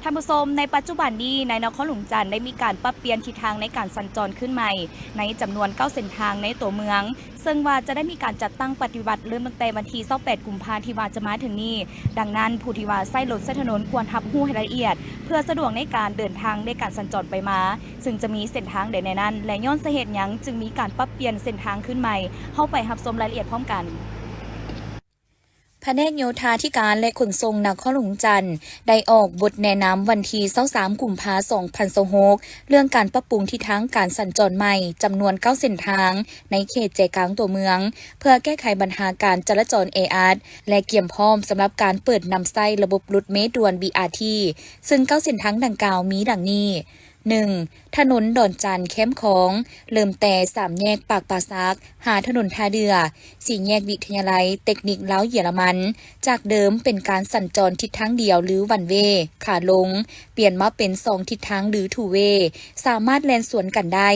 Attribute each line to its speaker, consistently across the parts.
Speaker 1: ท่านผู้ชมในปัจจุบันนี้ในนครหลวงจันทร์ได้มีการปรับเปลี่ยนทิศทางในการสัญจรขึ้นใหม่ในจำนวน9เส้นทางในตัวเมืองซึ่งว่าจะได้มีการจัดตั้งปฏิบัติเริ่มตั้งแต่วันที่28กุมภาพันธ์ที่ว่าจะมาถึงนี้ดังนั้นผู้ที่ว่าใช้รถใช้ถนนควรรับรู้ให้ละเอียดเพื่อสะดวกในการเดินทางในการสัญจรไปมาซึ่งจะมีเส้นทางใดในนั้นและย้อนสาเหตุหยังจึงมีการปรับเปลี่ยนเส้นทางขึ้นใหม่เข้าไปรับชมรายละเอียดพร้อมกันแผนกโยธาธิการและขนส่งนครหลวงจันทร์ได้ออกบทแนะนำวันที่23กุมภาพันธ์2026เรื่องการปรับปรุงทิศทางการสัญจรใหม่จำนวน9เส้นทางในเขตใจกลางตัวเมืองเพื่อแก้ไขปัญหาการจราจรแออัดและเกี่ยมพร้อมสำหรับการเปิดนำใช้ระบบรถเมล์ด่วน BRT ซึ่ง9เส้นทางดังกล่าวมีดังนี้1. ถนนดอนจันทร์แคมป์ของเริ่มแต่3แยกปากปราซักหาถนนท่าเรือ4แยกวิทยาลัยเทคนิคลาวเยอรมันจากเดิมเป็นการสัญจรทิศทางเดียวหรือวันเวขาลงเปลี่ยนมาเป็น2ทิศทางหรือทูเวสามารถแล่นสวนกันได้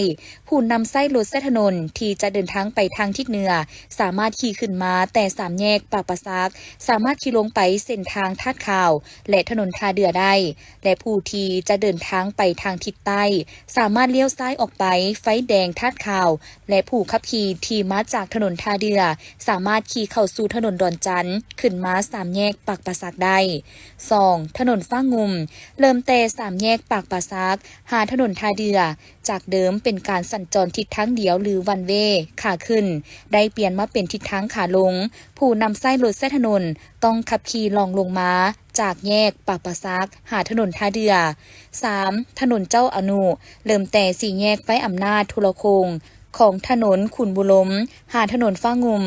Speaker 1: ผู้นำใช้รถใช้ถนนที่จะเดินทางไปทางทิศเหนือสามารถขี่ขึ้นมาแต่3แยกปากปราซักสามารถขี่ลงไปเส้นทางทาดข่าวและถนนท่าเรือได้และผู้ที่จะเดินทางไปทางทิศใต้สามารถเลี้ยวซ้ายออกไปไฟแดงทาดข่าวและผู้ขับขี่ที่มาจากถนนท่าเรือสามารถขี่เข้าสู่ถนนดอนจันทร์ขึ้นมา3แยกปากปราซักได้ 2. ถนนฟ้างุ่มเริ่มแต่3แยกปากปราซักหาถนนท่าเรือจากเดิมเป็นการสัญจรทิศทางเดียวหรือวันเวขาขึ้นได้เปลี่ยนมาเป็นทิศทางขาลงผู้นำใช้รถใช้ถนนต้องขับขี่ลองลงมาจากแยกปากปราซักหาถนนท่าเรือ 3. ถนนเจ้าอนุเริ่มแต่4แยกไฟอำนาจทุรคงของถนนขุนบุลมหาถนนฟ้างุ่ม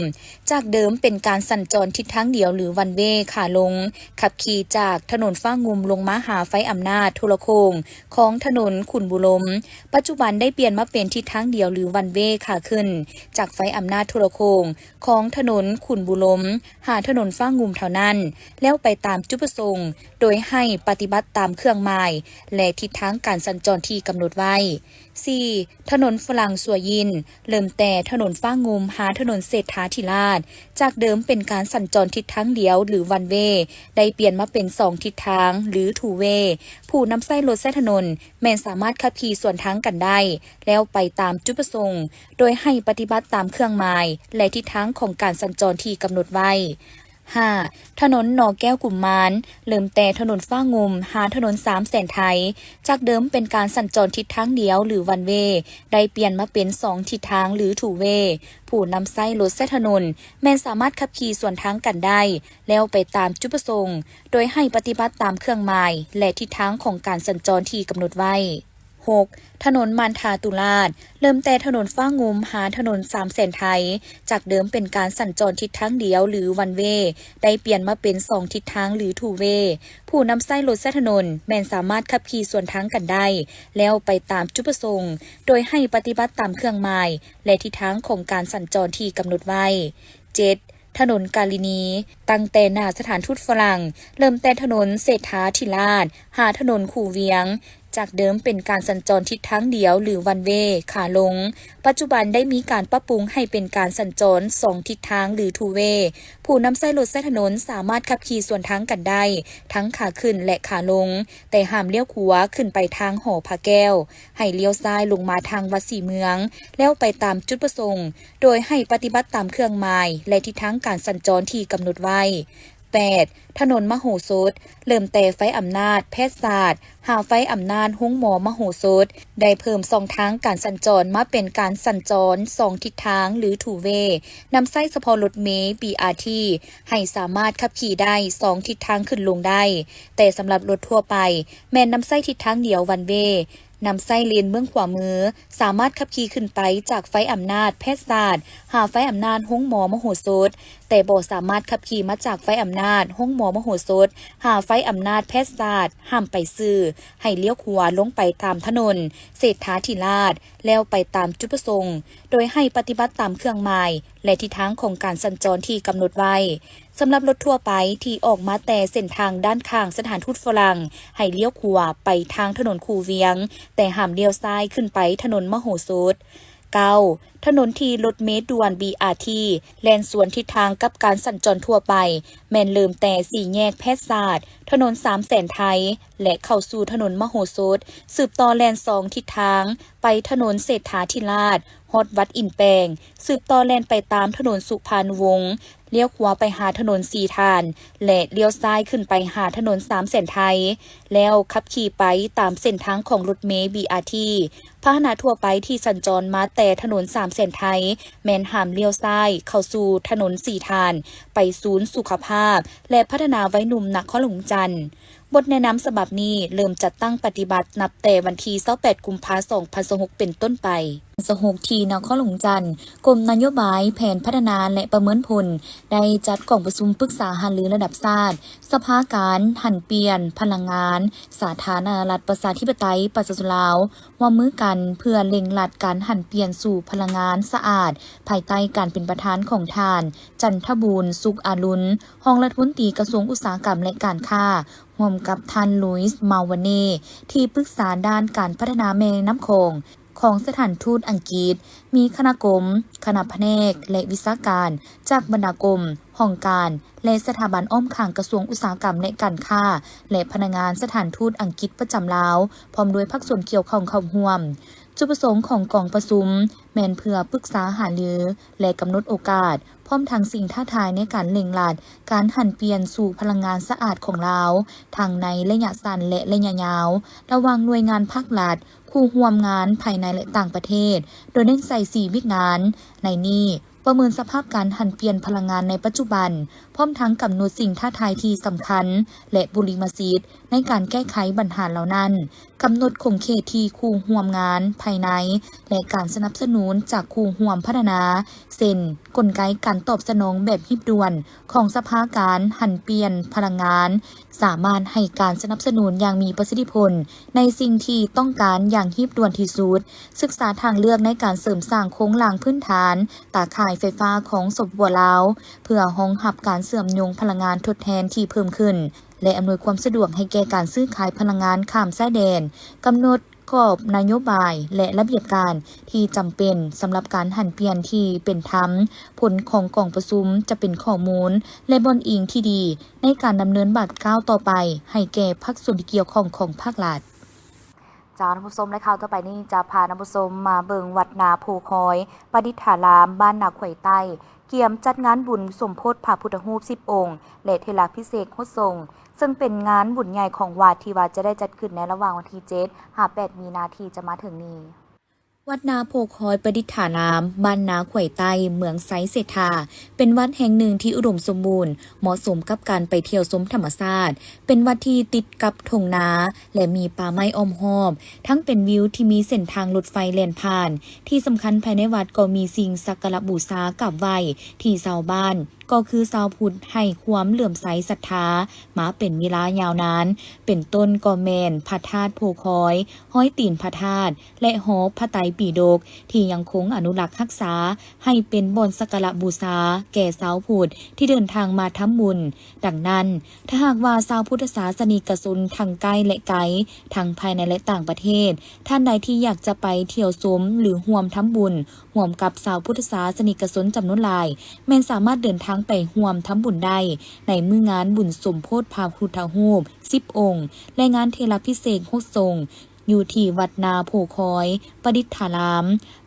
Speaker 1: จากเดิมเป็นการสัญจรทิศทางเดียวหรือวันเวขาลงขับขี่จากถนนฟ้างุ่มลงมาหาไฟอำนาจทุรคงของถนนขุนบุลมปัจจุบันได้เปลี่ยนมาเป็นทิศทางเดียวหรือวันเวขาขึ้นจากไฟอำนาจทุรคงของถนนขุนบุลมหาถนนฟ้างุ่มเท่านั้นแล้วไปตามจุดประสงค์โดยให้ปฏิบัติตามเครื่องหมายและทิศทางการสัญจรที่กำหนดไว้ 4. ถนนฝรั่งสัวยินเริ่มแต่ถนนฟ้างุมหาถนนเศรษฐาธิราชจากเดิมเป็นการสัญจรทิศทางเดียวหรือวันเวได้เปลี่ยนมาเป็น2ทิศทางหรือทูเวผู้นำใช้รถใช้ถนนแม้นสามารถขับขี่ส่วนทางกันได้แล้วไปตามจุดประสงค์โดยให้ปฏิบัติตามเครื่องหมายและทิศทางของการสัญจรที่กำหนดไว้ 5. ถนนหนอแก้วกุมมารเริ่มแต่ถนนฟ้างุมหาถนน3แสนไทยจากเดิมเป็นการสัญจรทิศทางเดียวหรือวันเวได้เปลี่ยนมาเป็น2ทิศทางหรือทูเวผู้นำใช้รถใช้ถนนแม้นสามารถขับขี่ส่วนทางกันได้แล้วไปตามจุดประสงค์โดยให้ปฏิบัติตามเครื่องหมายและทิศทางของการสัญจรที่กำหนดไว้ 6. ถนนมานทาตุลาดเริ่มแต่ถนนฟ้างุมหาถนน3แสนไทยจากเดิมเป็นการสัญจรทิศทางเดียวหรือวันเวได้เปลี่ยนมาเป็น2ทิศทางหรือทูเวผู้นำใช้รถใช้ถนนแม้นสามารถขับขี่ส่วนทางกันได้แล้วไปตามจุดประสงค์โดยให้ปฏิบัติตามเครื่องหมายและทิศทางของการสัญจรที่กำหนดไว้ 7. ถนนกาลินีตั้งแต่หน้าสถานทูตฝรั่งเริ่มแต่ถนนเศรษฐาธิราชหาถนนคูเวียงจากเดิมเป็นการสัญจรทิศทางเดียวหรือวันเวขาลงปัจจุบันได้มีการปรับปรุงให้เป็นการสัญจร2ทิศทางหรือทูเวผู้นำใช้รถใช้ถนนสามารถขับขี่ส่วนทางกันได้ทั้งขาขึ้นและขาลงแต่ห้ามเลี้ยวขวาขึ้นไปทางหอพระแก้วให้เลี้ยวซ้ายลงมาทางวัดศรีเมืองแล้วไปตามจุดประสงค์โดยให้ปฏิบัติตามเครื่องหมายและทิศทางการสัญจรที่กำหนดไว้ 8. ถนนมโหสถเริ่มแต่ไฟอำนาจแพทยศาสตร์หาไฟอำนาจห้องหมอมโหสถได้เพิ่ม2ทางการสัญจรมาเป็นการสัญจร2ทิศทางหรือทูเวนำใช้เฉพาะรถเมล์ BRT ให้สามารถขับขี่ได้2ทิศทางขึ้นลงได้แต่สำหรับรถทั่วไปแม้นนำใช้ทิศทางเดียววันเวนำไส้เลนเบื้องขวามือสามารถขับขี่ขึ้นไปจากไฟอำนาจแพทยศาสตร์หาไฟอำนาจห้องหมอมโหสถแต่บ่สามารถขับขี่มาจากไฟอำนาจห้องหมอมโหสถหาไฟอำนาจแพทยศาสตร์ห้ามไปซื้อให้เลี้ยวขวาลงไปตามถนนเศรษฐาธิราชแล้วไปตามจุดประสงค์โดยให้ปฏิบัติตามเครื่องหมายและทิศทางของการสัญจรที่กำหนดไว้สำหรับรถทั่วไปที่ออกมาแต่เส้นทางด้านข้างสถานทูตฝรั่งให้เลี้ยวขวาไปทางถนนคูเวียงแต่ห้ามเลี้ยวซ้ายขึ้นไปถนนมโหสถ 9ถนนที่รถเมล์ด่วน BRT แล่นสวนทิศทางกับการสัญจรทั่วไปแม่นเริ่มแต่สี่แยกแพทยศาสตร์ถนน3แสนไทยและเข้าสู่ถนนมโหสถสืบต่อแล่น2ทิศทางไปถนนเศรษฐาธิราชฮอดวัดอินแปลงสืบต่อแล่นไปตามถนนสุพรรณวงศ์เลี้ยวขวาไปหาถนนสีทานและเลี้ยวซ้ายขึ้นไปหาถนน3แสนไทยแล้วขับขี่ไปตามเส้นทางของรถเมล์ BRT พาหนะทั่วไปที่สัญจรมาแต่ถนน3แสนไทยแม่นห้ามเลี้ยวซ้ายเข้าสู่ถนนสีทานไปศูนย์สุขภาพและพัฒนาไว้หนุ่มนครหลวงจันทร์บทแนะนำฉบับนี้เริ่มจัดตั้งปฏิบัตินับแต่วันที่28กุมภาพันธ์2026เป็นต้นไป26ที่นครหลวงจันทร์กรมนโยบายแผนพัฒนาและประเมินผลได้จัดกล่องประชุมปรึกษาหารือระดับชาติสภาการหันเปลี่ยนพลังงานสาธารณรัฐประชาธิปไตยประชาชนลาวว่ามือกันเพื่อเล็งหลัดการหันเปลี่ยนสู่พลังงานสะอาดภายใต้การเป็นประธานของท่านจันทบูรณ์สุขอรุณรองรัฐมนตรีกระทรวงอุตสาหกรรมและการค้าร่วมกับท่านลุยส์มาวาเน่ที่ปรึกษาด้านการพัฒนาแม่น้ำโขงของสถานทูตอังกฤษมีคณะกรมคณะแผนกและวิชาการจากบรรณาธิการห้องการและสถาบันอ้อมข้างกระทรวงอุตสาหกรรมและการค้าและพนักงานสถานทูตอังกฤษประจำลาวพร้อมด้วยภาคส่วนเกี่ยวข้องเข้าร่วมจุดประสงค์ของกองประชุมแม่นเพื่อปรึกษาหารือและกำหนดโอกาสพร้อมทั้งสิ่งท้าทายในการเล็งหลัดการหันเปลี่ยนสู่พลังงานสะอาดของลาวทั้งในระยะสั้นและระยะยาวระหว่างหน่วยงานภาครัฐผู้ร่วมงานภายในและต่างประเทศโดยเน้นใส่4วิกงานในนี้ประเมินสภาพการหันเปลี่ยนพลังงานในปัจจุบันพร้อมทั้งกำหนดสิ่งท้าทายที่สำคัญและบุริมสิทธิ์ในการแก้ไขปัญหาเหล่านั้นกำหนดคงเขตที่คู่ร่วมงานภายในและการสนับสนุนจากคู่ร่วมพัฒนาเช่นกลไกการตอบสนองแบบรีบด่วนของสภาการหันเปลี่ยนพลังงานสามารถให้การสนับสนุนอย่างมีประสิทธิผลในสิ่งที่ต้องการอย่างรีบด่วนที่สุดศึกษาทางเลือกในการเสริมสร้างโครงหลังพื้นฐานตาข่ายไฟฟ้าของสปป.ลาวเพื่อรองรับการเสื่อมโยงพลังงานทดแทนที่เพิ่มขึ้นและอำนวยความสะดวกให้แก่การซื้อขายพลังงานข้ามชายแดนกำหนดกรอบนโยบายและระเบียบการที่จำเป็นสำหรับการหันเปลี่ยนที่เป็นธรรมผลของกองประชุมจะเป็นข้อมูลและบนอิงที่ดีในการดำเนินบัตรก้าวต่อไปให้แก่ภาคส่วนที่เกี่ยวข้องของภาครัฐจ้าท่านผู้ชมและข่าวต่อไปนี้จะพาท่านผู้ชมมาเบิ่งวัดนาโพคอยประดิษฐารามบ้านนาข่วยใต้เกี่ยมจัดงานบุญสมโภชพระพุทธรูป10 องค์และเทลาพิเศษกโฮสงซึ่งเป็นงานบุญใหญ่ของวัดที่วัดจะได้จัดขึ้นในระหว่างวันที่7-8 มีนาคมจะมาถึงนี้วัดนาโพคอยประดิษฐารามบ้านนาข่วยใต้เมืองไซเศรษฐาเป็นวัดแห่งหนึ่งที่อุดมสมบูรณ์เหมาะสมกับการไปเที่ยวชมธรรมชาติเป็นวัดที่ติดกับทุ่งนาและมีป่าไม้อ้อมหอบทั้งเป็นวิวที่มีเส้นทางรถไฟแล่นผ่านที่สำคัญภายในวัดก็มีสิ่งสักการะบูชากราบไหว้ที่ชาวบ้านก็คือชาวพุทธให้ความเหลื่อมใสศรัทธามาเป็นเวลายาวนานเป็นต้นก็แมนพระธาตุโพคอยห้อยตีนพระธาตุและหอพระไตรปิฎกที่ยังคงอนุรักษ์รักษาให้เป็นบ่อนสักการะบูชาแก่ชาวพุทธที่เดินทางมาทำบุญดังนั้นถ้าหากว่าชาวพุทธศาสนิกชนทางใกล้และไกลทั้งภายในและต่างประเทศท่านใดที่อยากจะไปเที่ยวชมหรือร่วมทำบุญร่วมกับชาวพุทธศาสนิกชนจำนวนหลายแม้นสามารถเดินทางไปร่วมทำบุญได้ในมื้องานบุญสมโภชพระพุทธรูป10 องค์และงานเทลาพิเศษกโฮสงอยู่ที่วัดนาโพคอยประดิษฐาราม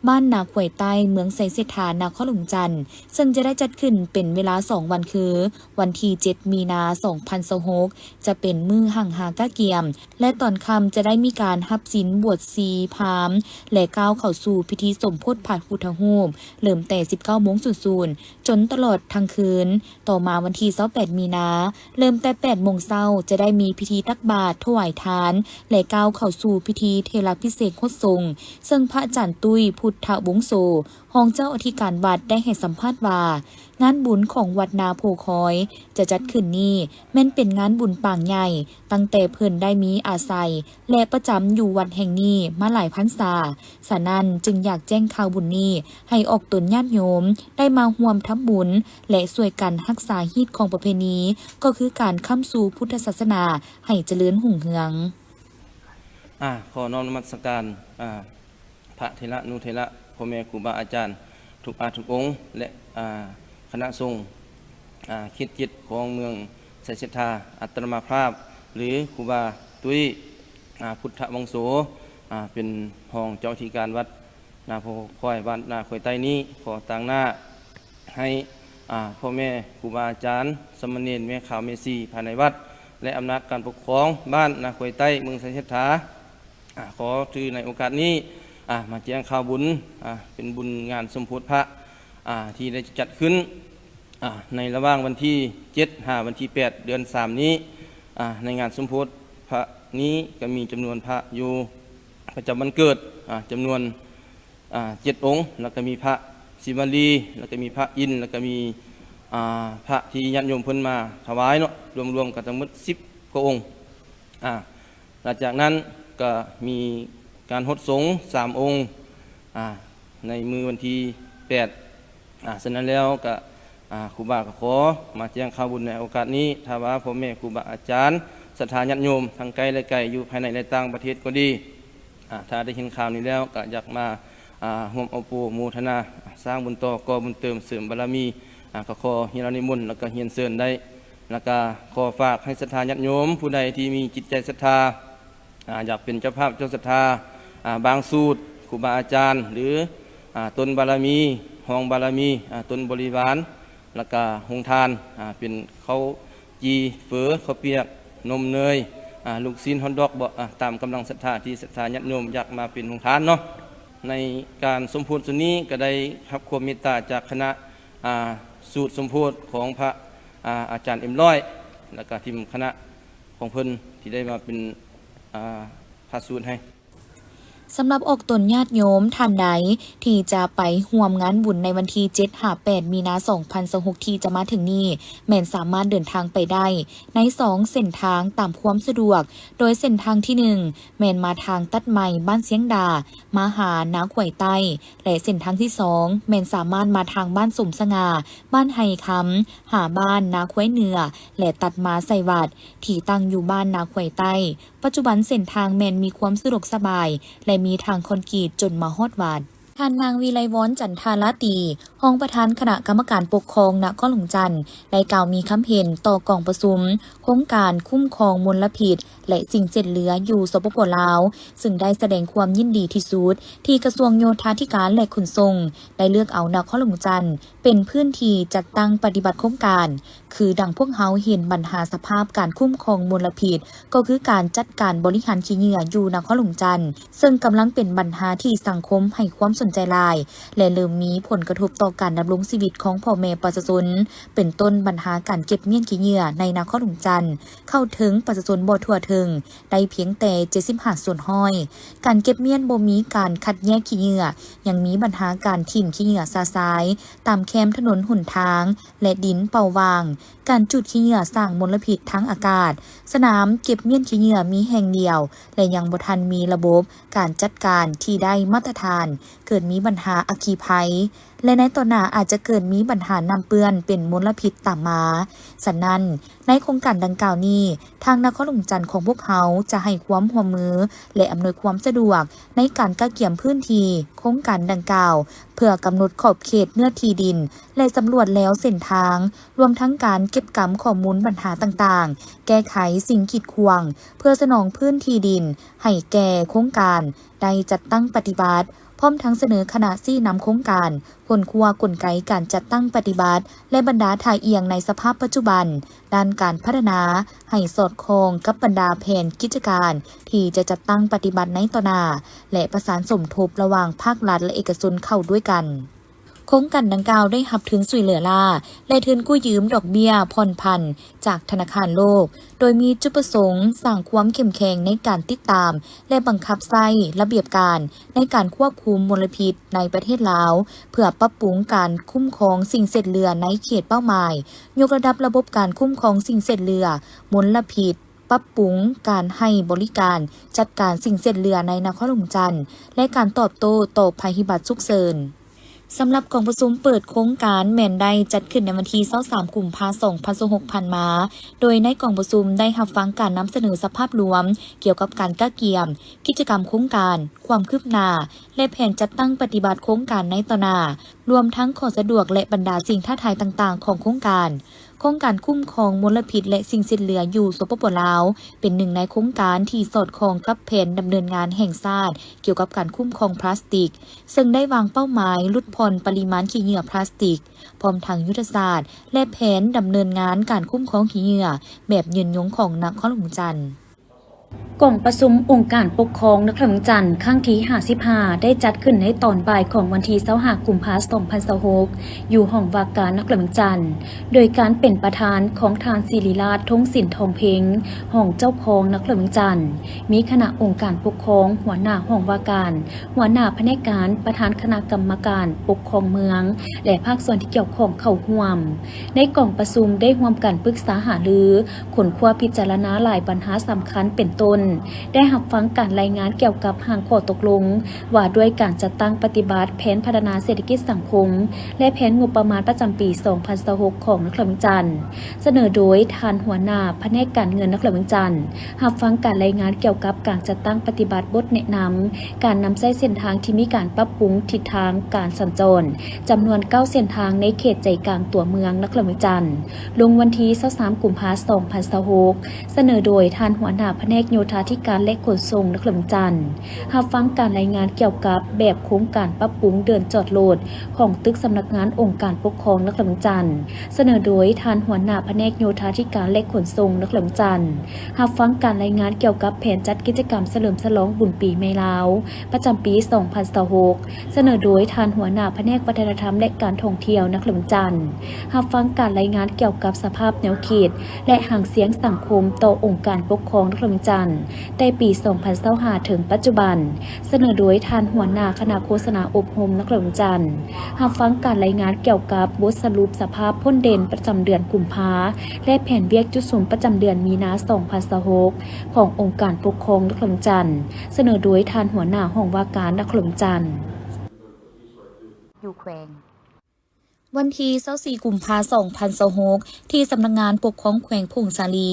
Speaker 1: บ้านนาข่วยใต้เมืองไซเศรษฐานครหลวงจันทร์ซึ่งจะได้จัดขึ้นเป็นเวลา2 วันคือวันที่7 มีนาคม 2026จะเป็นมื้อหั่งหากะเกียมและตอนค่ำจะได้มีการรับศีลบวชชีพราหมณ์และก้าวเข้าสู่พิธีสมโภชพระพุทธรูปเริ่มแต่ 19:00 นจนตลอดทั้งคืนต่อมาวันที่28 มีนาเริ่มแต่ 8 โมงเช้าจะได้มีพิธีตักบาตรถวายทานและก้าวเข้าสู่พิธีเทลาพิเศษกโฮสงซึ่งพระอาจารย์ตุ้ยพุทธวงโสรองเจ้าอธิการวัดได้ให้สัมภาษณ์ว่างานบุญของวัดนาโพคอยจะจัดขึ้นนี้แม้นเป็นงานบุญปางใหญ่ตั้งแต่เพิ่นได้มีอาศัยและประจำอยู่วัดแห่งนี้มาหลายพรรษาฉะนั้นจึงอยากแจ้งข่าวบุญนี้ให้ออกตนญาติโยมได้มาร่วมทำบุญและช่วยกันรักษาฮีตของประเพณีก็คือการค้ำสู่พุทธศาสนาให้เจริญรุ่งเรือง
Speaker 2: ขอน้อมนมัสการพระเถระนุเถระ พ่อแม่ครูบาอาจารย์ทุกองค์และคณะสงฆ์คิดจิตของเมืองไสยศรัทธาอัตมาภาพหรือครูบาตุ้ยพุทธวงโสเป็นห้องเจ้าที่การวัดนาโพคอยบ้านนาคอยใต้นี้ขอต่างหน้าให้พ่อแม่ครูบาอาจารย์สมณเณรแม่ขาวเมซีภายในวัดและอำนาจการปกครองบ้านนาคอยใต้เมืองไสยศรัทธาขอถือในโอกาสนี้มาแจ้งข่าวบุญเป็นบุญงานสมโภชพระที่ได้จัดขึ้นในระหว่างวันที่7 วันที่8 เดือน 3นี้ในงานสมโภชพระนี้ก็มีจำนวนพระอยู่ประจำวันเกิดจำนวน7 องค์แล้วก็มีพระศิวลีแล้วก็มีพระอินทร์แล้วก็มีพระที่ญาติโยมเพิ่นมาถวายเนาะรวมๆกันทั้งหมด10 กว่าองค์หลังจากนั้นก็มีการหดสงฆ์3 องค์ในมือวันที่8ฉะนั้นแล้วก็ครูบาก็ขอมาแจ้งข่าวบุญในโอกาสนี้ถ้าว่าพ่อแม่ครูบาอาจารย์ศรัทธาญาติโยมทั้งไกลและไกลอยู่ภายในและต่างประเทศก็ดีถ้าได้เห็นข่าวนี้แล้วก็อยากมาร่วมเอาปูโมทนาสร้างบุญต่อก่อบุญเติมเสริมบารมีก็ขอเฮียนนิมนต์แล้วก็เฮียนเสริญได้แล้วก็ขอฝากให้ศรัทธาญาติโยมผู้ใดที่มีจิตใจศรัทธาอยากเป็นเจ้าภาพเจ้าศรัทธาบางสูตรครูบาอาจารย์หรือตนบารมีห้องบารมีตนบริวารแล้วก็หงทานเป็นข้าวจีเฝอข้าวเปียกนมเนยลูกซีนฮอทดอกตามกำลังศรัทธาที่ศรัทธาญาติโยมอยากมาเป็นหงทานเนาะในการสมโภชส่วนนี้ก็ได้รับความเมตตาจากคณะสูตรสมโภชของพระอาจารย์เอ็มร้อยแล้วก็ทีมคณะของเพิ่นที่ได้มาเป็นพระสูตรให้
Speaker 1: สำหรับอกตนญาติโยมท่านใดที่จะไปร่วมงานบุญในวันที่7-8 มีนาคม 2026ที่จะมาถึงนี้แม่นสามารถเดินทางไปได้ใน2 เส้นทางตามความสะดวกโดยเส้นทางที่1แม่นมาทางตัดใหม่บ้านเสียงดามาหานาขวยใต้และเส้นทางที่2แม่นสามารถมาทางบ้านสมสง่าบ้านไฮคำหาบ้านนาขวยเหนือและตัดมาใส่วัดที่ตั้งอยู่บ้านนาขวยใต้ปัจจุบันเส้นทางแม่นมีความสะดวกสบายและมีทางคอนกรีตจนมาฮอดวัดท่านนางวีไลวรจันทาลาตีห้องประธานคณะกรรมการปกครองนครหลวงจันทน์ได้กล่าวมีคำเห็นต่อกองประชุมโครงการคุ้มครองมลพิษและสิ่งเศษเหลืออยู่สปป.ลาวซึ่งได้แสดงความยินดีที่สุดที่กระทรวงโยธาธิการและขนส่งได้เลือกเอานครหลวงจันทน์เป็นพื้นที่จัดตั้งปฏิบัติโครงการคือดังพวกเฮาเห็นปัญหาสภาพการคุ้มครองมลพิษก็คือการจัดการบริหารขี้เหงื่ออยู่นครหลวงจันทน์ซึ่งกำลังเป็นปัญหาที่สังคมให้ความสนใจหลายและเริ่มมีผลกระทบต่อการดำรงชีวิตของพ่อแม่ประชาชนเป็นต้นปัญหาการเก็บเมี่ยนขี้เหงื่อในนครหลวงจันทน์เข้าถึงประชาชนบ่ทั่วถึงได้เพียงแต่75 ส่วนห้อยการเก็บเมี่ยนบ่มีการคัดแยกขี้เหงื่อยังมีปัญหาการทิ่มขี้เหงื่อซาซายตามแคมถนนหนทางและดินเป่าวางการจุดขี้เหงื่อสร้างมลพิษทั้งอากาศสนามเก็บเมี่ยนขี้เหงื่อมีแห่งเดียวและยังบ่ทันมีระบบการจัดการที่ได้มาตรฐานเกิดมีปัญหาอัคคีภัยและในต่อหน้าอาจจะเกิดมีปัญหาน้ำเปื้อนเป็นมลพิษตามมาฉะนั้นในโครงการดังกล่าวนี้ทางนครหลวงจันทน์ของพวกเขาจะให้ความร่วมมือและอำนวยความสะดวกในการกะเกี่ยมพื้นที่โครงการดังกล่าวเพื่อกำหนดขอบเขตเนื้อที่ดินและสำรวจแล้วเส้นทางรวมทั้งการเก็บกำข้อมูลปัญหาต่างๆแก้ไขสิ่งกีดขวางเพื่อสนองพื้นที่ดินให้แก่โครงการได้จัดตั้งปฏิบัติพร้อมทั้งเสนอคณะซี่นำโครงการคนครัวกลไกการจัดตั้งปฏิบัติและบรรดาถ่ายเอียงในสภาพปัจจุบันด้านการพัฒนาให้สอดคล้องกับบรรดาแผนกิจการที่จะจัดตั้งปฏิบัติในต่อหน้าและประสานสมทบระหว่างภาครัฐและเอกชนเข้าด้วยกันโครงการดังกล่าวได้รับถึงช่วยเหลือล่าและทุนกู้ยืมดอกเบี้ยผ่อนผันจากธนาคารโลกโดยมีจุดประสงค์สร้างความเข้มแข็งในการติดตามและบังคับใช้ระเบียบการในการควบคุมมลพิษในประเทศลาวเพื่อปรับปรุงการคุ้มครองสิ่งเศษเหลือในเขตเป้าหมายยกระดับระบบการคุ้มครองสิ่งเศษเหลือมลพิษปรับปรุงการให้บริการจัดการสิ่งเศษเหลือในนครหลวงจันทน์และการตอบโต้ต่อภัยพิบัติฉุกเฉิน สำหรับกองประชุมเปิดโครงการแม่นได้จัดขึ้นในวันที่23กุมภาพันธ์2026ผ่านมาโดยในกองประชุมได้รับฟังการนำเสนอสภาพรวมเกี่ยวกับการก้าเกียมกิจกรรมโครงการความคืบหน้าและแผนจัดตั้งปฏิบัติโครงการในต่อหน้ารวมทั้งข้อสะดวกและบรรดาสิ่งท้าทายต่างๆของโครงการคุ้มครองมลพิษและสิ่งสิ้นเหลืออยู่สปป.ลาวเป็นหนึ่งในโครงการที่สอดคล้องกับแผนดำเนินงานแห่งชาติเกี่ยวกับการคุ้มครองพลาสติกซึ่งได้วางเป้าหมายลดผ่อนปริมาณขี้เหงื่อพลาสติกพร้อมทางยุทธศาสตร์และแผนดำเนินงานการคุ้มครองขี้เหงื่อแบบยืนยงของนครหลวงจันทร์กล่องประชุมองค์การปกครองนครหลวงจันทร์ครั้งที่55ได้จัดขึ้นในตอนบ่ายของวันที่25กุมภาพันธ์2026อยู่ห้องว่าการนครหลวงจันทร์โดยการเป็นประธานของทานศิริราชทงศิลป์ทองเพ็งห้องเจ้าของนครหลวงจันทร์มีคณะองค์การปกครองหัวหน้าห้องว่าการหัวหน้าแผนกการประธานคณะกรรมการปกครองเมืองและภาคส่วนที่เกี่ยวข้องเข้าร่วมในกล่องประชุมได้ร่วมกันปรึกษาหารือขนคว้าพิจารณาหลายปัญหาสำคัญเป็นต้นได้รับฟังการรายงานเกี่ยวกับห่างข้อตกลงว่าด้วยการจัดตั้งปฏิบัติแผนพัฒนาเศรษฐกิจสังคมและแผนงบประมาณประจำปี 2026 ของนครหลวงจันทร์เสนอโดยทานหัวหน้าแผนกการเงินนครหลวงจันทร์รับฟังการรายงานเกี่ยวกับการจัดตั้งปฏิบัติบทแนะนำการนำใช้เส้นทางที่มีการปรับปรุงทิศทางการสัญจรจำนวน9เส้นทางในเขตใจกลางตัวเมืองนครหลวงจันทร์ลงวันที่23กุมภาพันธ์2026เสนอโดยทานหัวหน้าแผนกโยธาธิการและขนส่งนครหลวงจันทร์รับฟังการรายงานเกี่ยวกับแบบโครงการปรับปรุงเดินจอดรถของตึกสำนักงานองค์การปกครองนครหลวงจันทร์เสนอโดยทานหัวหน้าแผนกโยธาธิการและขนส่งนครหลวงจันทร์รับฟังการรายงานเกี่ยวกับแผนจัดกิจกรรมเฉลิมฉลองบุญปีใหม่ลาวประจำปี 2026เสนอโดยทานหัวหน้าแผนกวัฒนธรรมและการท่องเที่ยวนครหลวงจันทร์รับฟังการรายงานเกี่ยวกับสภาพแนวเขตและห่างเสียงสังคมต่อองค์การปกครองนครหลวงจันทร์ในปี 2025 ถึงปัจจุบันเสนอโดยทานหัวหน้าคณะโฆษณาอบรมนครหลวงจันทร์รับฟังการรายงานเกี่ยวกับบทสรุปสภาพพ้นเด่นประจำเดือนกุมภาและแผนเวียกจุดศูนย์ประจำเดือนมีนา 2026ขององค์การปกครองนครหลวงจันทร์เสนอโดยทานหัวหน้าห้องว่าการนครหลวงจันทร์อยู่แขวงวันที่24กุมภาพันธ์2026ที่สำนักงานปกครองแขวงพงสาลี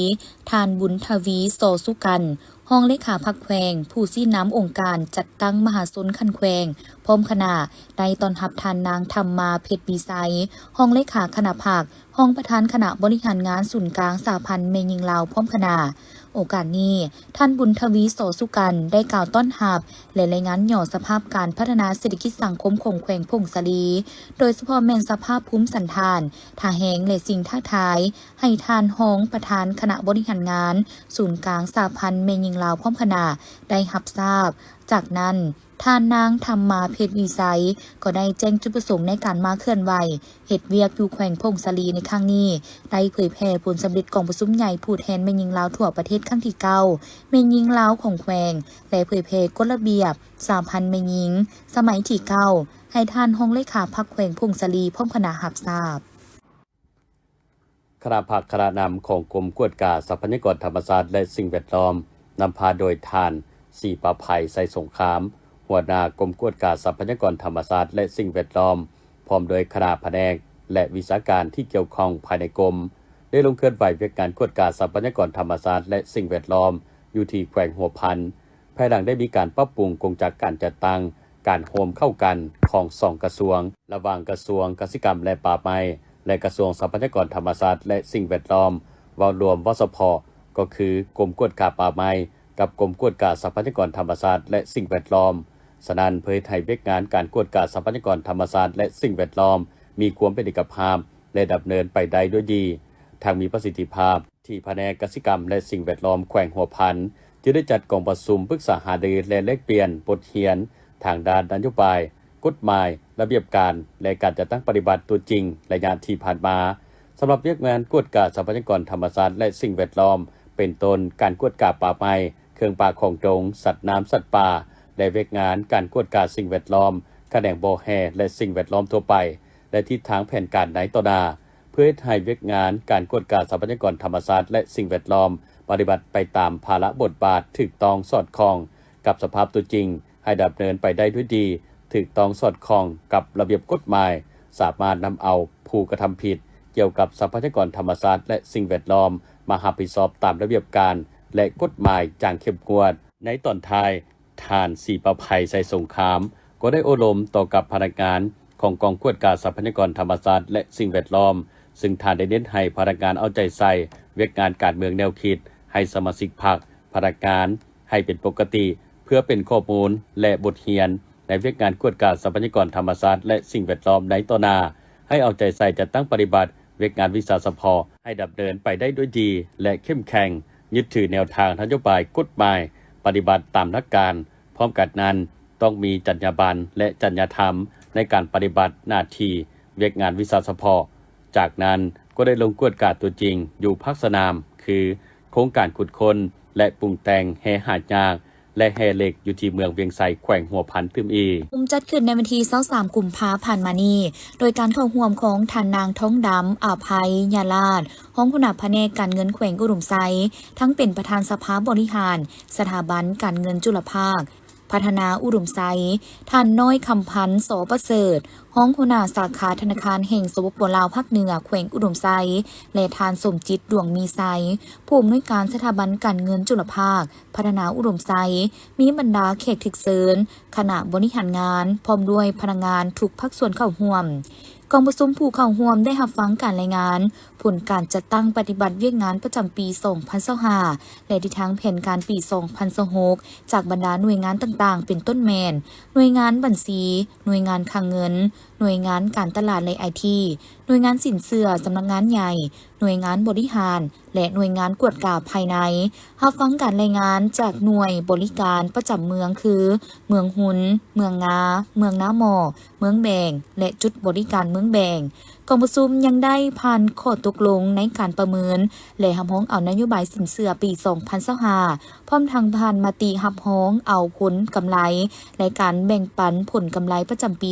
Speaker 1: ทานบุญทวีโสสุกันห้องเลขาพักแขวงผู้ชี้นำองค์การจัดตั้งมหาชนคันแขวงพร้อมคณะได้ต้อนรับทานนางธรรมาเพชรวิสัยห้องเลขาคณะภาคห้องประธานคณะบริหารงานศูนย์กลางสหพันธ์แม่หญิงลาวพร้อมคณะโอกาสนี้ท่านบุญทวีโสสุกันได้กล่าวต้อนรับและรายงานย่อสภาพการพัฒนาเศรษฐกิจสังคมของแขวงพงสาลีโดยเฉพาะแม่นสภาพภูมิสันฐานท่าแหงและสิ่งท้าทายให้ทานห้องประธานคณะบริหารงานศูนย์กลางสหพันธ์แม่หญิงลาวพร้อมคณะได้รับทราบจากนั้นท่านนางธรรมาเพชรวิสัยก็ได้แจ้งจุดประสงค์ในการมาเคลื่อนไหวเฮ็ดเวียกอยู่แขวงพงสาลีในครั้งนี้ได้เผยแพร่ผลสำเร็จกองประชุมใหญ่ผู้แทนแม่หญิงลาวทั่วประเทศครั้งที่9แม่หญิงลาวของแขวงและเผยแพร่กฎระเบียบสหพันธ์แม่หญิงสมัยที่9ให้ท่านห้องเลขาพักแขวงพงสาลีพร้อมคณะรับทราบ
Speaker 3: คณะผักคณะนำของกรมกวดกาทรัพยากรธรรมชาติและสิ่งแวดล้อมนำพาโดยทานสีประภัยใส่สงครามหัวหน้ากรมกวดกาทรัพยากรธรรมชาติและสิ่งแวดล้อมพร้อมโดยคณะแผนกและวิชาการที่เกี่ยวข้องภายในกรมได้ลงเคลื่อนไหวเพื่อการกวดกาทรัพยากรธรรมชาติและสิ่งแวดล้อมอยู่ที่แขวงหัวพันภายหลังได้มีการปรับปรุงกงจักการจัดตั้งการโฮมเข้ากันของ2กระทรวงระหว่างกระทรวงกสิกรรมและป่าไม้และกระทรวงทรัพยากรธรรมชาติและสิ่งแวดล้อมว่ารวมวสพ.ก็คือกรมกวดกาป่าไม้กับกรมกวดกาทรัพยากรธรรมชาติและสิ่งแวดล้อมสนั่นเผยไทยเวกงานการกวดกาทรัพยากรธรรมชาติและสิ่งแวดล้อมมีความเป็นเอกภาพและดำเนินไปได้ด้วยดีทางมีประสิทธิภาพที่แผนกกสิกรรมและสิ่งแวดล้อมแขวงหัวพันจึงได้จัดกองประชุมปรึกษาหารือและแลกเปลี่ยนบทเรียนทางด้านนโยบายกฎหมายระเบียบการและการจัดตั้งปฏิบัติตัวจริงระยะที่ผ่านมาสำหรับเวียกงานกวดกาทรัพยากรธรรมชาติและสิ่งแวดล้อมเป็นต้นการกวดกาป่าไม้เครื่องป่าของดงสัตว์น้ำสัตว์ป่าและเวียกงานการกวดกาสิ่งแวดล้อมแขนงบ่อแห่และสิ่งแวดล้อมทั่วไปและทิศทางแผนการไหนต่อหน้าเพื่อให้เวียกงานการกวดกาทรัพยากรธรรมชาติและสิ่งแวดล้อมปฏิบัติไปตามภาระบทบาทถูกต้องสอดคล้องกับสภาพตัวจริงให้ดำเนินไปได้ด้วยดี ถูกต้องสอดคล้องกับระเบียบกฎหมายสามารถนำเอาผู้กระทำผิดเกี่ยวกับทรัพยากรธรรมชาติและสิ่งแวดล้อมมารับผิดชอบตามระเบียบการและกฎหมายอย่างเข้มงวดในตอนท้ายท่านศรีประไพไสสงครามก็ได้อบรมต่อกับพนักงานของกองกวดการทรัพยากรธรรมชาติและสิ่งแวดล้อมซึ่งท่านได้เน้นให้พนักงานเอาใจใส่เวียกงานการเมืองแนวคิดให้สมาชิกพรรคพนักงานให้เป็นปกติเพื่อเป็นข้อมูลและบทเรียนในเวียกงานกวดการทรัพยากรธรรมชาติและสิ่งแวดล้อมในต่อหน้าให้เอาใจใส่จัดตั้งปฏิบัติเวียกงานวิสาสะพอให้ดำเนินไปได้ด้วยดีและเข้มแข็งยึดถือแนวทางนโยบายกฎหมายปฏิบัติตามหลักการพร้อมกันนั้นต้องมีจรรยาบรรณและจรรยธรรมในการปฏิบัติหน้าที่เวียกงานวิสาสะพอจากนั้นก็ได้ลงกวดการตัวจริงอยู่ภาคสนามคือโครงการขุดค้นและปรุงแต่งแห่หาดยากและแห่เหล็กอยู่ที่เมืองเวียงไสแขวงหัวพันทึมอี
Speaker 1: จัดขึ้นในวันที่23กุมภาพันธ์มานี้โดยการเข้าร่วมของท่านนางท้องดำอาภัยยาลาดห้องผู้นำแผนกการเงินแขวงอุดมไซทั้งเป็นประธานสภาบริหารสถาบันการเงินจุลภาคพัฒนาอุดมไซท่านน้อยคำพันธ์โสประเสริฐห้องหัวหน้าสาขาธนาคารแห่งสปป.ลาวภาคเหนือแขวงอุดมไซและท่านสมจิตดวงมีไซผู้อำนวยการสถาบันการเงินจุลภาคพัฒนาอุดมไซมีบรรดาแขกถึกเซินคณะบริหารงานพร้อมด้วยพนักงานทุกภาคส่วนเข้าร่วมกองประชุมผู้เข้าร่วมได้รับฟังการรายงานผลการจัดตั้งปฏิบัติเวียกงานประจำปี 2025 และทิศทางแผนการปี 2026 จากบรรดาหน่วยงานต่างๆเป็นต้นแมนหน่วยงานบัญชีหน่วยงานคลังเงินหน่วยงานการตลาดและ IT หน่วยงานสินเชื่อสำนักงานใหญ่หน่วยงานบริหารและหน่วยงานกวดกาภายในรับฟังการรายงานจากหน่วยบริการประจำเมืองคือเมืองหุนเมืองงาเมืองน้าหมอเมืองแบงและจุดบริการเมืองแบงกองประชุมยังได้ผ่านข้อตกลงในการประเมินและรับร้องเอานโยบายสินเชื่อปี 2025 พร้อมทางผ่านมติรับร้องเอาผลกำไรและการแบ่งปันผลกำไรประจำปี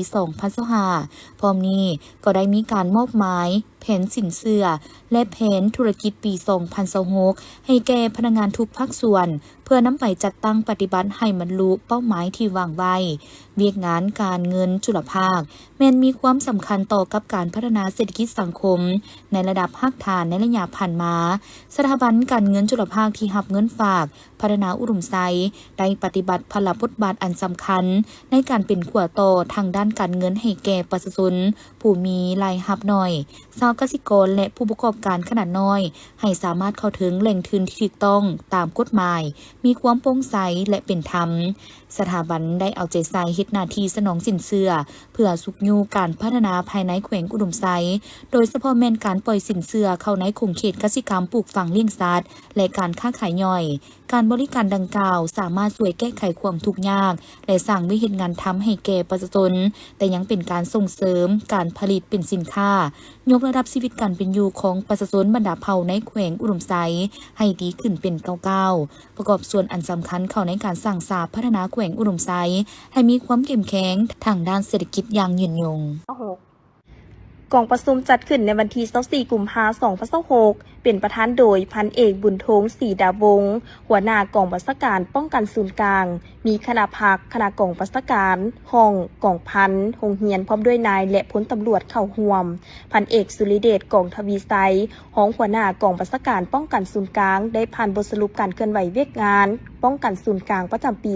Speaker 1: 2025 พร้อมนี้ก็ได้มีการมอบหมายแผนสินเชื่อและแผนธุรกิจปี 2026 ให้แก่พนักงานทุกภาคส่วนเพื่อนำไปจัดตั้งปฏิบัติให้บรรลุเป้าหมายที่วางไว้เวียกงานการเงินจุลภาคแม้นมีความสำคัญต่อกับการพัฒนาเศรษฐกิจสังคมในระดับภาคฐานในระยะผ่านมาสถาบันการเงินจุลภาคที่รับเงินฝากพัฒนาอุดมไซได้ปฏิบัติพลบทบาทอันสำคัญในการเป็นขั้วโตทางด้านการเงินให้แก่ประชาชนผู้มีรายรับน้อยชาวเกษตรกรและผู้ประกอบการขนาดน้อยให้สามารถเข้าถึงแหล่งทุนที่ถูกต้องตามกฎหมายมีความโปร่งใสและเป็นธรรมสถาบันได้เอาใจใส่เฮ็ดหน้าที่สนองสินเชื่อเพื่อสุขอยู่การพัฒนาภายในแขวงอุดมไซโดยเฉพาะแม่นการปล่อยสินเชื่อเข้าในขงเขตกสิกรรมปลูกฝังเลี้ยงสัตว์และการค้าขายย่อยการบริการดังกล่าวสามารถช่วยแก้ไขความทุกข์ยากและสร้างวิถีงานทำให้แก่ประชาชนแต่ยังเป็นการส่งเสริมการผลิตเป็นสินค้ายกระดับชีวิตการเป็นอยู่ของประชาชนบรรดาเผ่าในแขวงอุดมไซให้ดีขึ้นเป็นก้าวๆประกอบส่วนอันสำคัญเข้าในการสร้างสรรค์พัฒนาแขวงอุดมไซให้มีความเข้มแข็งทางด้านเศรษฐกิจอย่างยืนยง
Speaker 4: กองประชุมจัดขึ้นในวันที่24กุมภาพันธ์ 2026เป็นประธานโดยพันเอกบุญทงศรีดาวงศ์หัวหน้ากองบัญชาการป้องกันศูนย์กลางมีคณะภาคคณะกองบัญชาการห้องกองพันโรงเรียนพร้อมด้วยนายและพลตำรวจเข้าร่วมพันเอกสุริเดชกองทวีไซห้องหัวหน้ากองบัญชาการป้องกันศูนย์กลางได้ผ่านบทสรุปการเคลื่อนไหวเวียกงานป้องกันศูนย์กลางประจำปี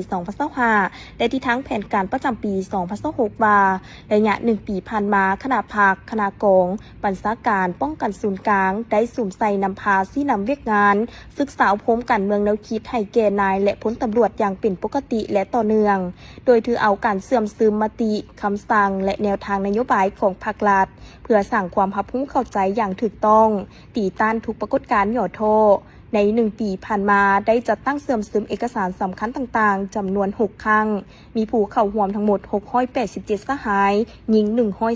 Speaker 4: 2025และที่ทั้งแผนการประจำปี 2026 ว่าระยะ1 ปีผ่านมาคณะภาคคณะกองบัญชาการป้องกันศูนย์กลางได้สุ่มใส่นำพาซี่นำเวียกงานศึกษาอบรมการเมืองแนวคิดให้แก่นายและพลตำรวจอย่างเป็นปกติและต่อเนื่องโดยถือเอาการเสื่อมซึมมติคำสั่งและแนวทางนโยบายของภาครัฐเพื่อสร้างความรับรู้เข้าใจอย่างถูกต้องตีต้านทุกปรากฏการณ์หย่อโทใน1 ปีผ่านมาได้จัดตั้งเสื่อมซึมเอกสารสำคัญต่างๆจำนวน6 ครั้งมีผู้เข้าร่วมทั้งหมด687สหายหญิง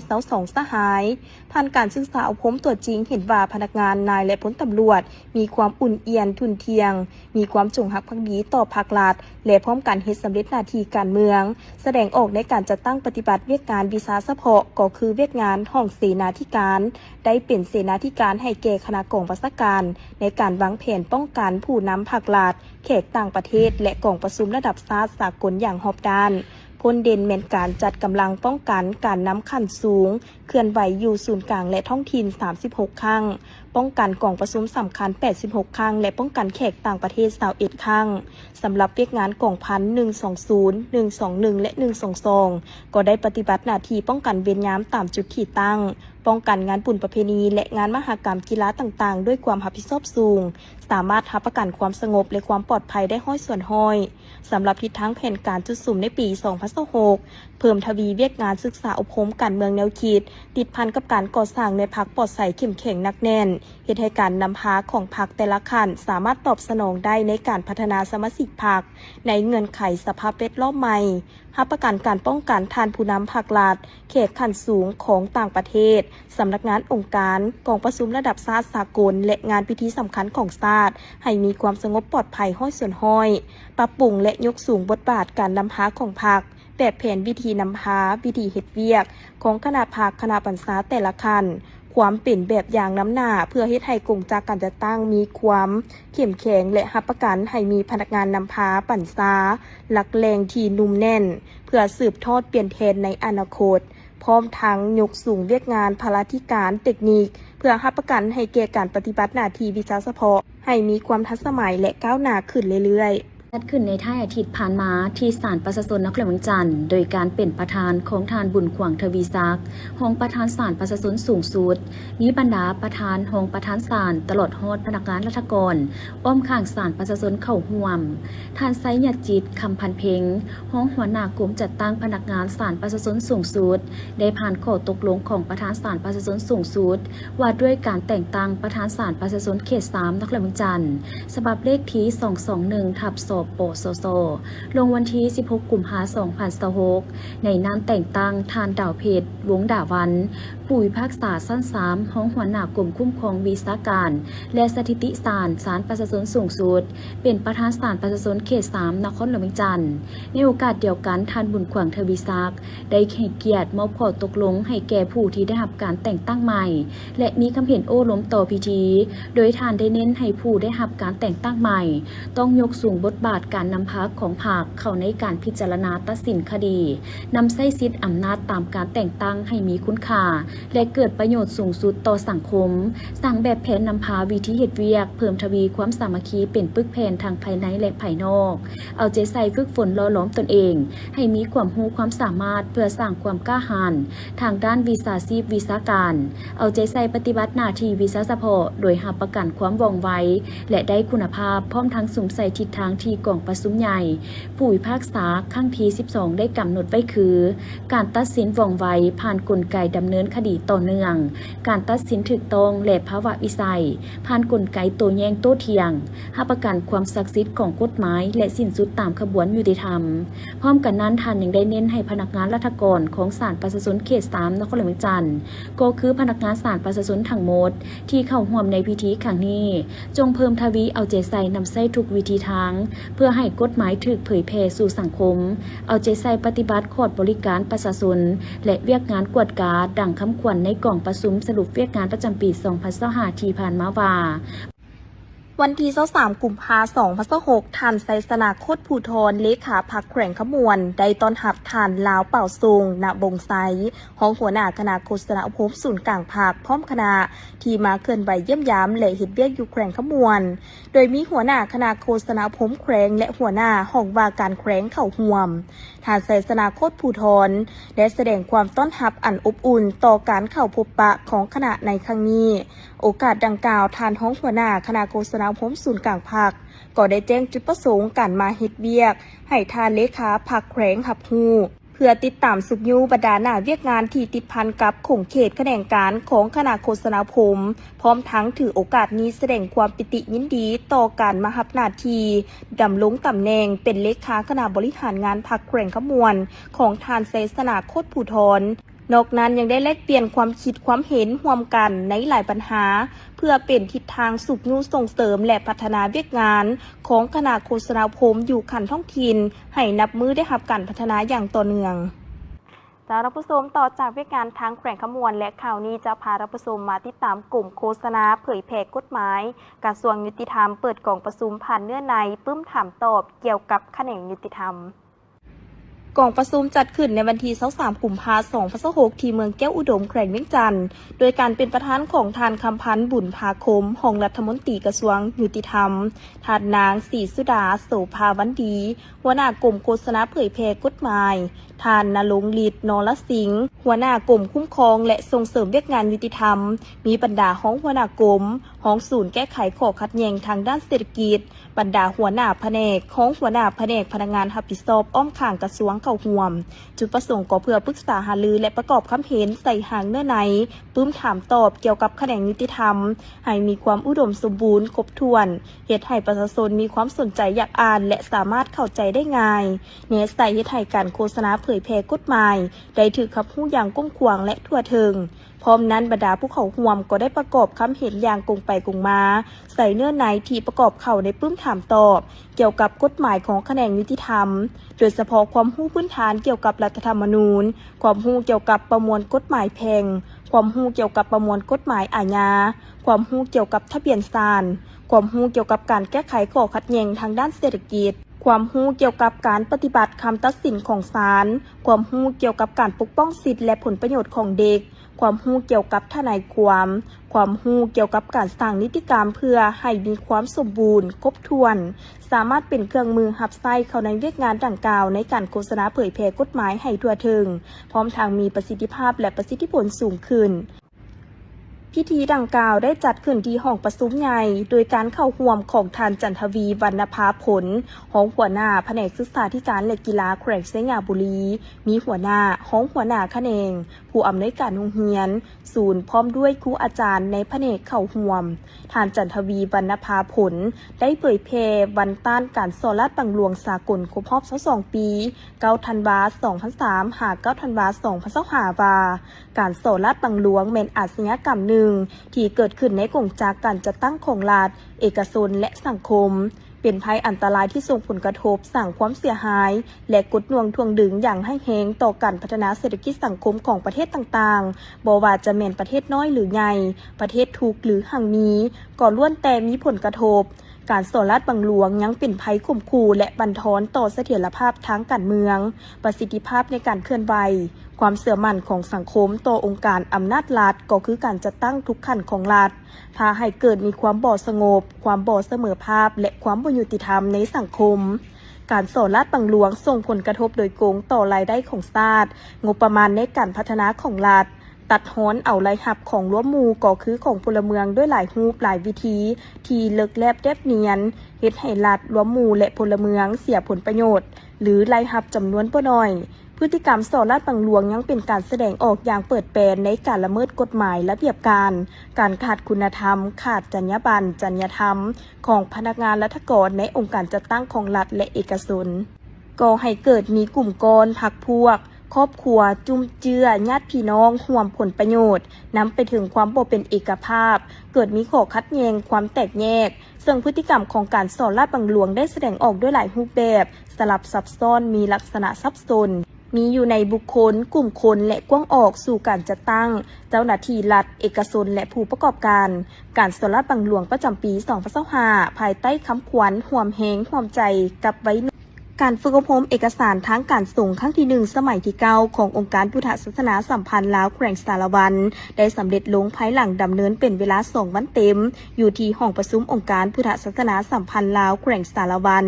Speaker 4: 122สหายผ่านการศึกษาอบรมตัวจริงเห็นว่าพนักงานนายและพลตำรวจมีความอุ่นเอียนทุนเทียงมีความจงรักภักดีต่อภาครัฐและพร้อมกันเฮ็ดสำเร็จหน้าที่การเมืองแสดงออกในการจัดตั้งปฏิบัติเวียกงานวิสาสะเพาะก็คือเวียกงานห้องเสนาธิการได้เป็นเสนาธิการให้แก่คณะกองบัญชาการในการวางแผนป้องกันผู้นำภาครัฐแขกต่างประเทศและกองประชุมระดับชาติสากลอย่างรอบด้าน พ้นเด่นแม่นการจัดกำลังป้องกันการนำขั้นสูงเคลื่อนไหวอยู่ศูนย์กลางและท้องถิ่น36 ครั้งป้องกันกองประชุมสำคัญ86 ครั้งและป้องกันแขกต่างประเทศ21 ครั้งสำหรับเวียกงานกองพัน120 121และ122ก็ได้ปฏิบัติหน้าที่ป้องกันเวรยามตามจุดที่ตั้งป้องกันงานบุญประเพณีและงานมหกรรมกีฬาต่างๆด้วยความรับผิดชอบสูงสามารถรับประกันความสงบและความปลอดภัยได้ห้อยส่วนห้อยสำหรับทิศทางแผนการจุดสุ่มในปี2026เพิ่มทวีเวียกงานศึกษาอบรมการเมืองแนวคิดติดพันกับการก่อสร้างในพรรคปลอดใสเข้มแข็งหนักแน่นเหตุให้การนำพาของพรรคแต่ละขั้นสามารถตอบสนองได้ในการพัฒนาสมาชิกพรรคในเงื่อนไขสภาพแวดล้อมใหม่รับประกันการป้องกันทานผู้นำภาครัฐเขตขั้นสูงของต่างประเทศสำนักงานองค์การกองประชุมระดับชาติสากลและงานพิธีสำคัญของชาติให้มีความสงบปลอดภัยห้อยส่วนห้อยปรับปรุงและยกสูงบทบาทการนำพาของพรรคแบบแผนวิธีนำพาวิธีเฮ็ดเวียกของคณะพรรคคณะบรรษาแต่ละคันความเป็นแบบอย่างน้ำหน้าเพื่อเฮ็ดให้กงจากการจัดตั้งมีความเข้มแข็งและรับประกันให้มีพนักงานนำพาบรรษาหลักแรงที่นุ่มแน่นเพื่อสืบทอดเปลี่ยนแทนในอนาคตพร้อมทั้งยกสูงเวียกงานพลาธิการเทคนิคเพื่อรับประกันให้แก่การปฏิบัติหน้าที่วิชาเฉพาะให้มีความทันสมัยและก้าวหน้าขึ้นเรื่อยๆ
Speaker 5: จัดขึ้นในท้ายอาทิตย์ผ่านมาที่ศาลประชาชนนครหลวงจันทร์โดยการเป็นประธานของทานบุญขวางทวีศักดิ์ห้องประธานศาลประชาชนสูงสุดมีบรรดาประธานห้องประธานศาลตลอดฮอดพนักงานราชการอ้อมข้างศาลประชาชนเข้าร่วมทานไซหยัดจิตคำพันเพ็งห้องหัวหน้ากลุ่มจัดตั้งพนักงานศาลประชาชนสูงสุดได้ผ่านข้อตกลงของประธานศาลประชาชนสูงสุดว่าด้วยการแต่งตั้งประธานศาลประชาชนเขต3นครหลวงจันทร์ฉบับเลขที่221/สปสสลงวันที่16 กุมภาพันธ์ 2026ในนามแต่งตั้งทานดาวเพชรวงศ์ดาวันผู้พิพากษาชั้น3ห้องหัวหน้ากรมคุ้มครองวิชาการและสถิติศาลศาลประชาชนสูงสุดเป็นประธานศาลประชาชนเขต3นครหลวงจันทร์ในโอกาสเดียวกันทานบุญขวางทวีศักดิ์ได้ให้เกียรติมอบข้อตกลงให้แก่ผู้ที่ได้รับการแต่งตั้งใหม่และมีคำเห็นโอ้ล้มต่อพิธีโดยทานได้เน้นให้ผู้ได้รับการแต่งตั้งใหม่ต้องยกสูงบทบาทการนำพาของพรรคเข้าในการพิจารณาตัดสินคดีนำใช้สิทธิอำนาจตามการแต่งตั้งให้มีคุณค่าและเกิดประโยชน์สูงสุดต่อสังคมสร้างแบบแผนนำพาวิธีเฮ็ดเวียกเพิ่มทวีความสามัคคีเป็นปึกแผ่นทางภายในและภายนอกเอาใจใส่ฝึกฝนหล่อหลอมตนเองให้มีความรู้ความสามารถเพื่อสร้างความกล้าหาญทางด้านวิชาชีพวิชาการเอาใจใส่ปฏิบัติหน้าที่วิชาเฉพาะโดยรับประกันความว่องไวและได้คุณภาพพร้อมทั้งสุ่มใส่ทิศทางที่กองประชุมใหญ่ผู้พิพากษาครั้งที่12ได้กำหนดไว้คือการตัดสินว่องไวผ่านกลไกดำเนินคดีต่อเนื่องการตัดสินถูกต้องและภาวะวิสัยผ่านกลไกโต้แย้งโต้เถียงรับประกันความศักดิ์สิทธิ์ของกฎหมายและสิ้นสุดตามขบวนยุติธรรมพร้อมกันนั้นท่านยังได้เน้นให้พนักงานราชการของศาลประชาชนเขต3นครหลวงจันทร์ก็คือพนักงานศาลประชาชนทั้งหมดที่เข้าร่วมในพิธีครั้งนี้จงเพิ่มทวีเอาใจใส่นำใช้ทุกวิธีทางเพื่อให้กฎหมายถูกเผยแพร่สู่สังคมเอาใจใส่ปฏิบัติขอดบริการประชาชนและเวียกงานกวดกาดังคำขวัญในกล่องประชุมสรุปเวียกงานประจำปี2025ที่ผ่านมาว่า
Speaker 4: วันที่23 กุมภาพันธ์ 2026ท่านไซสนาโคตรภูธรเลขาพรรคแขวงขมวนได้ต้อนรับท่านลาวเป่าทรงณบงไซห้องหัวหน้าคณะโฆษณาอุปภศูนย์กลางพรรคพร้อมคณะที่มาเคลื่อนไหวเยี่ยมยามและเฮ็ดเวียกอยู่แขวงขมวนโดยมีหัวหน้าคณะโฆษณาอุปภแขวงและหัวหน้าห้องว่าการแขวงเข้าร่วมท่านไซสนาโคตรภูธรได้แสดงความต้อนรับอันอบอุ่นต่อการเข้าพบปะของคณะในครั้งนี้โอกาสดังกล่าวท่านห้องหัวหน้าคณะโฆษณาอุปภศูนย์กลางพรรคก็ได้แจ้งจุดประสงค์การมาเฮ็ดเวียกให้ท่านเลขาพรรคแขวงรับรู้เพื่อติดตามสุขยูบรรดาหน้าเวียกงานที่ติดพันกับขงเขตแขนงการของคณะโฆษณาอุปภพร้อมทั้งถือโอกาสนี้แสดงความปิติยินดีต่อการมารับหน้าที่ดำรงตำแหน่งเป็นเลขาคณะบริหารงานพรรคแขวงขมวนของท่านไซสนาโคตรภูธรนอกนั้นยังได้แลกเปลี่ยนความคิดความเห็นร่วมกันในหลายปัญหาเพื่อเป็นทิศทางสุขยูส่งเสริมและพัฒนาเวียกงานของคณะโฆษณาอุปภอยู่ขันท้องถิ่นให้นับมือได้รับการพัฒนาอย่างต่อเนื่องจะรับผู้ชมต่อจากเวียกงานทางแขวงขมวนและข่าวนี้จะพารับผู้ชมมาติดตามกลุ่มโฆษณาเผยแพร่กฎหมายกระทรวงยุติธรรมเปิดกล่องประชุมผ่านเนื้อในปึ้มถามตอบเกี่ยวกับแขนงยุติธรรม กองประชุมจัดขึ้นในวันที่23กุมภาพันธ์2026ที่เมืองแก้วอุดมแขวงเวียงจันทน์โดยการเป็นประธานของทานคำพันธ์บุญภาคมรองรัฐมนตรีกระทรวงยุติธรรมทานนางศรีสุดาโสภาวันดีหัวหน้ากรมโฆษณาเผยแพร่กฎหมายทานณรงค์ฤทธิ์นรสิงห์หัวหน้ากรมคุ้มครองและส่งเสริมเวียกงานยุติธรรมมีบรรดาห้องหัวหน้ากรมห้องศูนย์แก้ไขข้อขัดแย้งทางด้านเศรษฐกิจบรรดาหัวหน้าแผนกของหัวหน้าแผนกพนักงานรับผิดชอบอ้อมข้างกระทรวงเข้าร่วมจุดประสงค์ก็เพื่อปรึกษาหารือและประกอบคำเห็นใส่หางเนื้อในปื้มถามตอบเกี่ยวกับแขนงยุติธรรมให้มีความอุดมสมบูรณ์ครบถ้วนเหตุให้ประชาชนมีความสนใจอยากอ่านและสามารถเข้าใจได้ง่ายเนื้อใส่เหตุให้การโฆษณาเผยแพร่กฎหมายได้ถือขับหู้อย่างกว้างขวางและทั่วถึงพร้อมนั้นบรรดาผู้เข้าร่วมก็ได้ประกอบคำเห็นอย่างกงไปกงมาใส่เนื้อในที่ประกอบเข้าในปื้มถามตอบเกี่ยวกับกฎหมายของแขนงยุติธรรมโดยเฉพาะความรู้พื้นฐานเกี่ยวกับรัฐธรรมนูญความรู้เกี่ยวกับประมวลกฎหมายแพ่งความรู้เกี่ยวกับประมวลกฎหมายอาญาความรู้เกี่ยวกับทะเบียนศาลความรู้เกี่ยวกับการแก้ไขข้อขัดแย้งทางด้านเศรษฐกิจความรู้เกี่ยวกับการปฏิบัติคำตัดสินของศาลความรู้เกี่ยวกับการปกป้องสิทธิและผลประโยชน์ของเด็กความรู้เกี่ยวกับทนายความรู้เกี่ยวกับการสร้างนิติกรรมเพื่อให้มีความสมบูรณ์ครบถ้วนสามารถเป็นเครื่องมือหับไส้เข้าในเวียกงานดังกล่าวในการโฆษณาเผยแพร่กฎหมายให้ทั่วถึงพร้อมทางมีประสิทธิภาพและประสิทธิผลสูงขึ้นพิธีดังกล่าวได้จัดขึ้นที่ห้องประชุมใหญ่โดยการเข้าร่วมของท่านจันทวีวรรณภาผลห้องหัวหน้าแผนกศึกษาธิการและกีฬาแขวงไชยบุรีมีหัวหน้าห้องหัวหน้าแขนงผู้อำนวยการโรงเรียนศูนย์พร้อมด้วยครูอาจารย์ในแผนกเข้าร่วมท่านจันทวีวรรณภาผลได้เผยแพร่วันต้านการสอลาดบังหลวงสากลครบรอบ22ปี9ธันวาคม2003หา9ธันวาคม2025ว่าการสอลาดบังหลวงเป็นอาชญากรรมหนึ่งที่เกิดขึ้นในกงจากการจัดตั้งของรัฐเอกชนและสังคมเป็นภัยอันตรายที่ส่งผลกระทบสร้างความเสียหายและกดน่วงทวงดึงอย่างให้แหงต่อการพัฒนาเศรษฐกิจสังคมของประเทศต่างๆบ่ว่าจะแม่นประเทศน้อยหรือใหญ่ประเทศทุกหรือห่างมีก็ล้วนแต่มีผลกระทบการสอลาดบังหลวงยังเป็นภัยข่มขู่และบั่นทอนต่อเสถียรภาพทางการเมืองประสิทธิภาพในการเคลื่อนไหวความเสื่อมั่นของสังคมต่อองค์การอำนาจรัฐก็คือการจัดตั้งทุกขั้นของรัฐพาให้เกิดมีความบ่สงบความบ่เสมอภาพและความบ่ยุติธรรมในสังคมการสอลาดบังหลวงส่งผลกระทบโดยตรงต่อรายได้ของชาติงบประมาณในการพัฒนาของรัฐตัดฮ้อนเอารายรับของร่วมหมู่ก็คือของพลเมืองด้วยหลายรูปหลายวิธีที่เลิกแลบแนบเนียนเฮ็ดให้รัฐร่วมหมู่และพลเมืองเสียผลประโยชน์หรือรายรับจำนวนบ่น้อยพฤติกรรมสอลาดบังหลวงยังเป็นการแสดงออกอย่างเปิดเผยในการละเมิดกฎหมายระเบียบการขาดคุณธรรมขาดจรรยาบรรณจริยธรรมของพนักงานรัฐกรในองค์การจัดตั้งของรัฐและเอกชนก่อให้เกิดมีกลุ่มก้อนพรรคพวกครอบครัวจุ่มเจือญาติพี่น้องห่วมผลประโยชน์นำไปถึงความบ่เป็นเอกภาพเกิดมีข้อขัดแย้งความแตกแยกซึ่งพฤติกรรมของการสอลาดบังหลวงได้แสดงออกด้วยหลายรูปแบบสลับซับซ้อนมีลักษณะซับซ้อนมีอยู่ในบุคคลกลุ่มคนและกว้างออกสู่การจัดตั้งเจ้าหน้าที่รัฐเอกชนและผู้ประกอบการสอลาดบังหลวงประจำปี2025ภายใต้คำขวัญห่วมแหงห่วมใจกับไว้การฝึกอบรมเอกสารทางการส่งครั้งที่1สมัยที่9ขององค์การพุทธศาสนาสัมพันธ์ลาวแขวงสารวันได้สำเร็จลงภายหลังดำเนินเป็นเวลา2วันเต็มอยู่ที่ห้องประชุมองค์การพุทธศาสนาสัมพันธ์ลาวแขวงสารวัน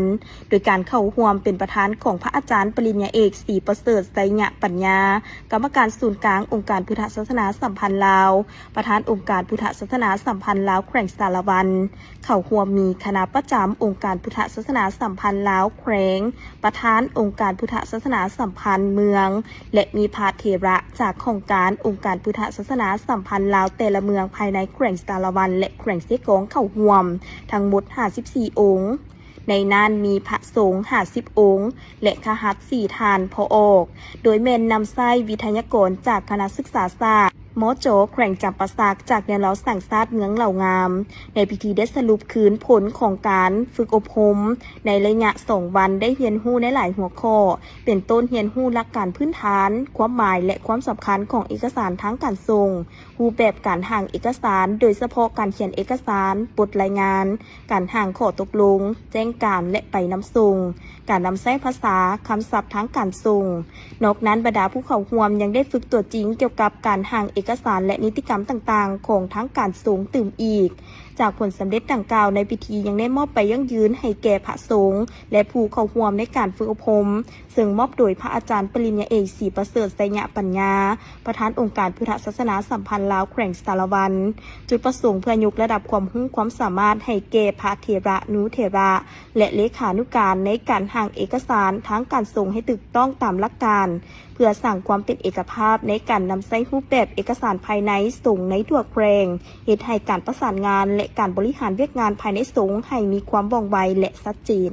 Speaker 4: โดยการเข้าร่วมเป็นประธานของพระอาจารย์ปริญญาเอกศรีประเสริฐไสยปัญญากรรมการศูนย์กลางองค์การพุทธศาสนาสัมพันธ์ลาวประธานองค์การพุทธศาสนาสัมพันธ์ลาวแขวงสารวันเข้าร่วมมีคณะประจำองค์การพุทธศาสนาสัมพันธ์ลาวแขวงประธานองค์การพุทธศาสนาสัมพันธ์เมืองและมีพาเถระจากโครงการองค์การพุทธศาสนาสัมพันธ์ลาวแต่ละเมืองภายในแขวงสารวันและแขวงเสกองเข้าร่วมทั้งหมด54องค์ในนั้นมีพระสงฆ์50องค์และคหัส4ทานพอออกโดยแม่นนำไส้วิทยากรจากคณะศึกษาศาสตร์ หมอโจแขวงจำปาสักจากแนวเล้าสั่งซาดเงืองเหล่างาม ในพิธีได้สรุปคืนผลของการฝึกอบรมในระยะ2 วันได้เรียนรู้ในหลายหัวข้อเป็นต้นเรียนรู้หลักการพื้นฐาน ความหมายและความสำคัญของเอกสารทั้งการส่งรูปแบบการห่างเอกสารโดยเฉพาะการเขียนเอกสารบทรายงาน การห่างข้อตกลง แจ้งการและไปนำส่งการนำใช้ภาษาคำศัพท์ทั้งการส่งนอกนั้นบรรดาผู้เข้าร่วมยังได้ฝึกตัวจริงเกี่ยวกับการห่างเอกสารและนิติกรรมต่างๆของทั้งการส่งตื่มอีกจากผลสำเร็จดังกล่าวในพิธียังได้มอบไปยั่งยืนให้แก่พระสงฆ์และผู้เข้าร่วมในการฝึกอบรมซึ่งมอบโดยพระอาจารย์ปริญญาเอกศรีประเสริฐไสยปัญญาประธานองค์การพุทธศาสนาสัมพันธ์ลาวแขวงสารวันจุดประสงค์เพื่อยกระดับความรู้ความสามารถให้แก่พระเถระนุเถระและเลขานุการในการห่างเอกสารทั้งการส่งให้ถูกต้องตามหลักการเพื่อสร้างความเป็นเอกภาพในการนำใช้รูปแบบเอกสารภายในส่งในทั่วแขวงเฮ็ดให้การประสานงานและการบริหารเวียกงานภายในสงฆ์ให้มีความว่องไวและชัดเจน